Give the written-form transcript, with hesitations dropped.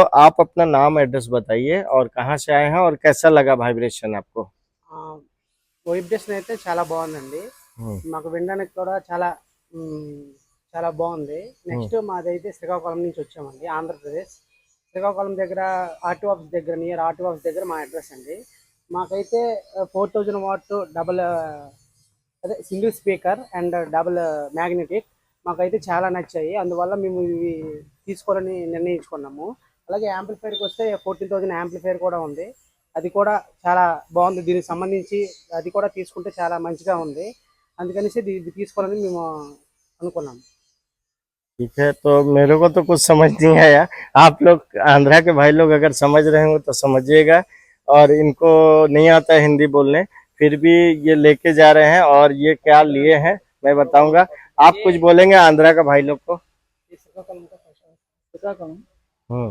तो आप अपना नाम एड्रेस बताइए और कहाँ से आए हैं और कैसा लगा वाइब्रेशन आपको? వైబ్రేషన్ అయితే చాలా బాగుందండి. हम्म, మాకు వినడానికి కూడా హ్మ్, చాలా బాగుంది. हम्म, నెక్స్ట్ మాదైతే శ్రీకాకుళం నుంచి వచ్చామండి, ఆంధ్రప్రదేశ్. శ్రీకాకుళం దగ్గర ఆర్టీ ఆఫీస్ దగ్గర, నియర్ ఆర్టీ ఆఫీస్ దగ్గర మా అడ్రస్ అండి. మాకైతే 4000 వాట్ డబుల్ అదే single speaker and double magnetic మాకైతే చాలా నచ్చాయి. అందువల్ల మేము ఇవి తీసుకోవాలని నిర్ణయించుకున్నాము. అలాగే యాంప్లిఫైర్కి వస్తే 14,000 యాంప్లిఫైర్ కూడా ఉంది. అది కూడా చాలా బాగుంది. దీనికి సంబంధించి అది కూడా తీసుకుంటే చాలా మంచిగా ఉంది. అందుకనేసి ఇది తీసుకోవాలని మేము అనుకున్నాము. ठीक है। तो मेरे को तो कुछ समझ नहीं आया। आप लोग आंध्रा के भाई लोग अगर समझ रहे हो तो समझिएगा, और इनको नहीं आता है हिंदी बोलने, फिर भी ये लेके जा रहे हैं। और ये क्या लिए हैं मैं बताऊंगा। आप ये कुछ बोलेंगे आंध्रा का भाई लोग को? శ్రీకాకుళం శ్రీకాకుళం हम्म।